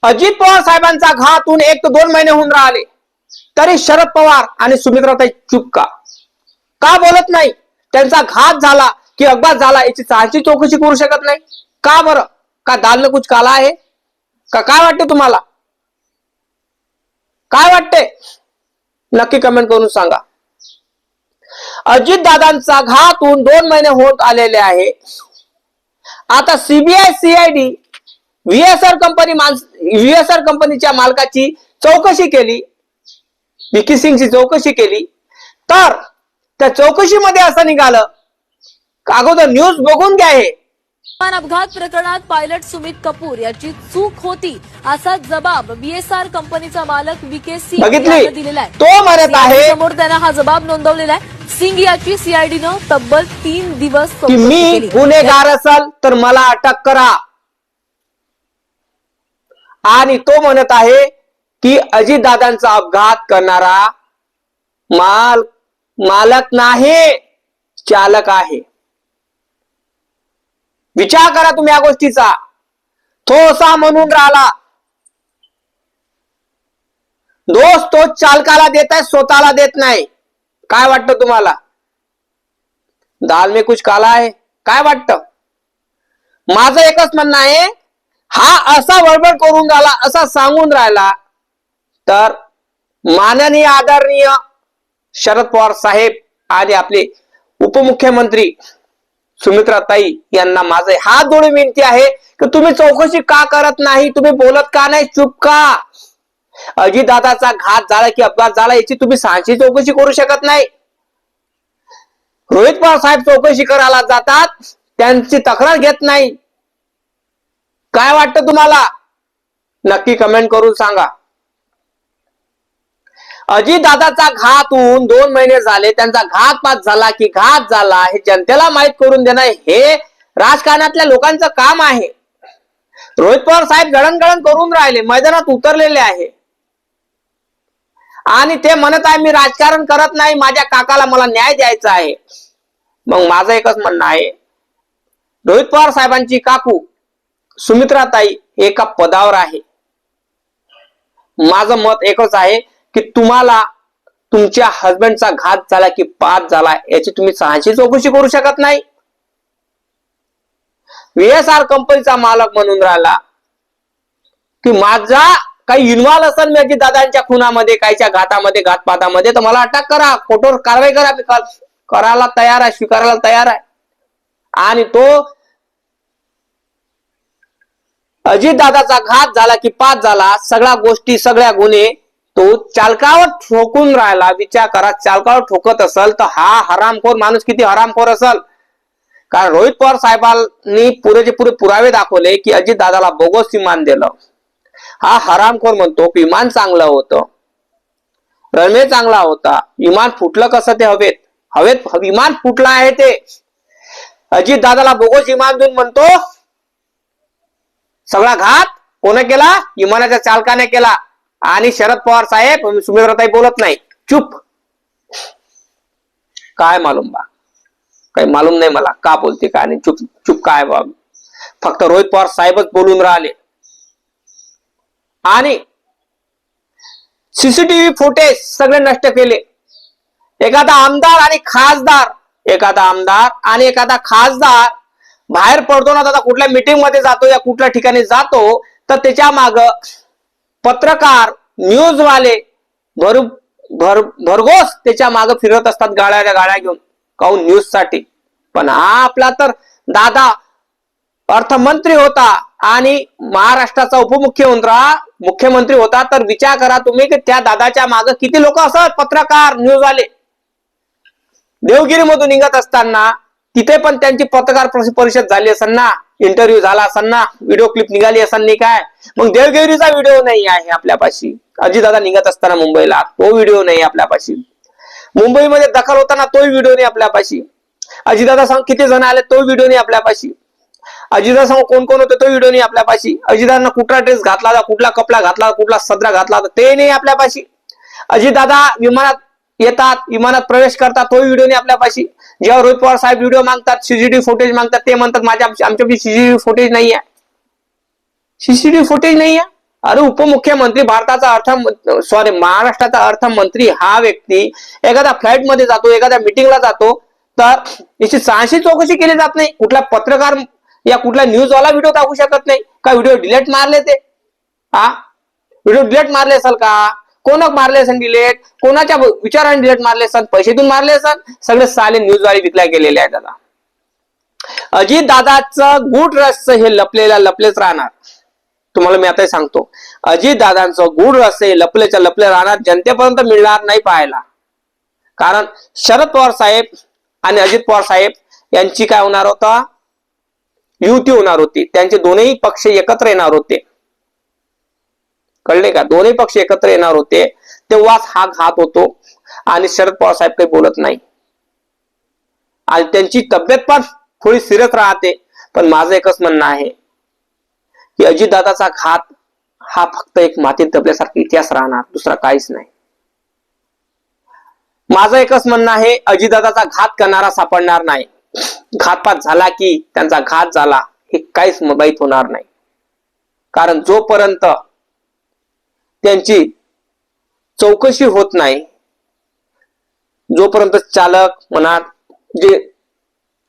अजित पवार साहेबांचा घातून 1 ते 2 महिने होऊन राहिले तरी शरद पवार आणि सुमित्राताई चुप का बोलत नाही? त्यांचा घात झाला की अपघात झाला याची साहसी चौकशी करू शकत नाही का बरं? का दाल में कुछ काला आहे का? काय वाटते तुम्हाला? काय वाटते नक्की कमेंट करून सांगा। अजित दादांचा घातून 2 महिने होत आलेले आहे। आता सीबीआय सीआयडी व्हीएसआर कंपनीच्या मालकाची चौकशी केली, विकी सिंगची चौकशी केली, तर त्या चौकशीमध्ये असं निघालं, अगोदर न्यूज बघून घ्या। हे अपघात प्रकरणात पायलट सुमित कपूर याची चूक होती असा जबाब व्हीएसआर कंपनीचा मालक विके सिंग यांनी दिलेला आहे। तो म्हणत आहे समोर त्यानं हा जबाब नोंदवलेला आहे। सिंग याची सीआयडीनं तब्बल 3 दिवस की मी गुन्हेगार असेल तर मला अटक करा, आणि तो म्हणत आहे की अजित दादांचा अपघात करणारा मालक नाही, चालक आहे। विचार करा तुम्ही या गोष्टीचा। तो असा म्हणून राहिला, दोष तो चालकाला देत आहे, स्वतःला देत नाही। काय वाटतं तुम्हाला? दाल में कुछ काला आहे? काय वाटतं? माझं एकच म्हणणं आहे, हा असा बडबड करून राहिला, असा सांगून राहिला, तर माननीय आदरणीय शरद पवार साहेब आणि आपले उपमुख्यमंत्री सुमित्राताई यांना माझे हात जोडून विनंती आहे की तुम्ही चौकशी का करत नाही? तुम्ही बोलत का नाही? चुप का? अजित दादाचा घात झाला की अपघात झाला याची तुम्ही साहसी चौकशी करू शकत नाही। रोहित पवार साहेब चौकशी करायला जातात, त्यांची तक्रार घेत नाही। काय वाटतं तुम्हाला? नक्की कमेंट करून सांगा। अजित दादाचा घात होऊन 2 महिने झाले, त्यांचा घातपात झाला की घात झाला हे जनतेला माहित करून देणं हे राजकारणातल्या लोकांचं काम आहे। रोहित पवार साहेब जळणगळण करून राहिले, मैदानात उतरलेले आहे, आणि ते म्हणत आहे मी राजकारण करत नाही, माझ्या काकाला मला न्याय द्यायचा आहे। मग माझं एकच म्हणणं आहे, रोहित पवार साहेबांची काकू सुमित्राताई एका पदावर आहे। माझं मत एकच आहे की तुम्हाला तुमच्या हस्बंडचा घात झाला की पात झाला याची तुम्ही साहसी चौकशी करू शकत नाही। व्हीएसआर कंपनीचा मालक म्हणून राहिला की माझा काही इन्व्हॉल्व असेल मी अजित दादांच्या खुनामध्ये, काहीच्या घातामध्ये, घातपातामध्ये, तर मला अटक करा, कठोर कारवाई करा, करायला तयार आहे, स्वीकारायला तयार आहे। आणि तो अजित दादाचा घात झाला की पात झाला, सगळ्या गोष्टी, सगळ्या गुन्हे तो चालकावर ठोकून राहिला। विचार करा, चालकावर ठोकत असेल तर हा हरामखोर माणूस किती हरामखोर असेल? कारण रोहित पवार साहेबांनी पुरेचे पुरे पुरावे दाखवले की अजित दादाला बोगस विमान दिलं। हा हरामखोर म्हणतो विमान चांगलं होतं, रनवे चांगला होता, विमान फुटलं कसं? ते हवेत विमान फुटलं आहे। ते अजित दादाला बोगस विमान देऊन म्हणतो सगळा घात कोणी केला? विमानाच्या चालकाने केला। आणि शरद पवार साहेब, सुमित्राताई बोलत नाही, चुप। काय मालूम बा, काही मालूम नाही मला का बोलते काय नाही, चुप चुप काय बा। फक्त रोहित पवार साहेबच बोलून राहिले। आणि सीसीटीव्ही फुटेज सगळे नष्ट केले। एखादा आमदार आणि खासदार बाहेर पडतो ना, दादा कुठल्या मीटिंग मध्ये जातो या कुठल्या ठिकाणी जातो, तर त्याच्या माग पत्रकार, न्यूजवाले भरघोस त्याच्या मागे फिरत असतात, गाड्या घेऊन, काहून? न्यूज साठी। पण हा आपला तर दादा अर्थमंत्री होता आणि महाराष्ट्राचा मुख्यमंत्री होता, तर विचार करा तुम्ही की त्या दादाच्या मागे किती लोक असतात, पत्रकार, न्यूजवाले। देवगिरी मधून निघत असताना तिथे पण त्यांची पत्रकार परिषद झाली असेल ना, इंटरव्ह्यू झाला असेल ना, व्हिडिओ क्लिप निघाली असेल नाही काय? मग देवगिरीचा व्हिडिओ नाही आहे आपल्यापाशी। अजितदादा निघत असताना मुंबईला तो व्हिडिओ नाही आपल्यापाशी। मुंबईमध्ये दखल होताना तोही व्हिडिओ नाही आपल्यापाशी। अजितदादा सांग किती जण आले तो व्हिडिओ नाही आपल्यापाशी। अजितदादा सांग कोण कोण होते तो व्हिडिओ नाही आपल्यापाशी। अजितदादांना कुठला ड्रेस घातला, कुठला कपडा घातला, कुठला सदरा घातला ते नाही आपल्यापाशी। अजितदादा विमानात येतात, विमानात प्रवेश करतात तो व्हिडिओ नाही आपल्यापाशी। जेव्हा रोहित पवार साहेब व्हिडिओ मागतात, सीसीटीव्ही फुटेज मागतात, ते म्हणतात आमच्यापाशी सीसीटीव्ही फुटेज नाही आहे। सीसीटीव्ही फुटेज नाही आहे अरे उपमुख्यमंत्री, महाराष्ट्राचा अर्थमंत्री हा व्यक्ती एखाद्या फ्लाईट मध्ये जातो, एखाद्या मिटिंगला जातो, तर याची साहसी चौकशी केली जात नाही. कुठला पत्रकार या कुठला न्यूजवाला व्हिडिओ टाकू शकत नाही का? व्हिडिओ डिलीट मारले ते? व्हिडिओ डिलीट मारले असेल का? कोणाक मारले असेल डिलीट? कोणाच्या विचाराने डिलीट मारले असेल? पैसे देऊन मारले असेल? सगळे साले न्यूजवाले विकल्या गेलेले आहेत. दादा अजित दादाचं गूढ रहस्य हे लपलेच राहणार. तुम्हाला मी आता सांगतो, अजित दादांचं गूढ रहस्य लपले राहणार, जनतेपर्यंत मिळणार नाही पाहायला. कारण शरद पवार साहेब आणि अजित पवार साहेब यांची काय होणार होता? युती होणार होती. त्यांचे दोन्ही पक्ष एकत्र येणार होते. कळले का? दोन्ही पक्ष एकत्र येणार होते, तेव्हाच हा घात होतो. आणि शरद पवार साहेब काही बोलत नाही आणि त्यांची तब्येत पण थोडी सिरियस राहते. पण माझं एकच म्हणणं आहे की अजितदादाचा घात हा फक्त एक मातीत दबल्यासारखा इतिहास राहणार, दुसरा काहीच नाही. माझं एकच म्हणणं आहे, अजितदादाचा घात करणारा सापडणार नाही. घातपात झाला की त्यांचा घात झाला हे काहीच माहीत होणार नाही. कारण जोपर्यंत त्यांची चौकशी होत नाही, जोपर्यंत चालक म्हणा, जे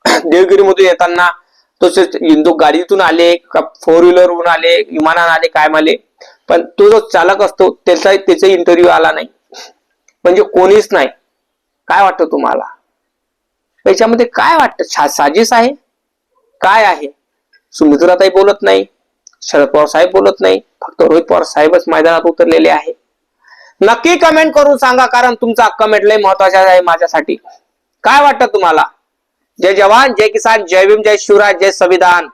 देवगिरीमधून येताना तो गाडीतून आले का फोर व्हीलरवरून आले, विमानाने आले, काय आले, पण तो जो चालक असतो त्याचा इंटरव्ह्यू आला नाही, म्हणजे कोणीच नाही. काय वाटतं तुम्हाला? त्याच्यामध्ये काय वाटतं? साजिश आहे? काय आहे? सुमित्राताई बोलत नाही, शरद पवार साहेब बोलत नाही, फक्त रोहित पवार साहेबच मैदानात उतरलेले आहे. नक्की कमेंट करून सांगा, कारण तुमचा कमेंट लय महत्वाचा आहे माझ्यासाठी. काय वाटतं तुम्हाला? जय जवान, जय किसान, जय भीम, जय शिवराय, जय संविधान.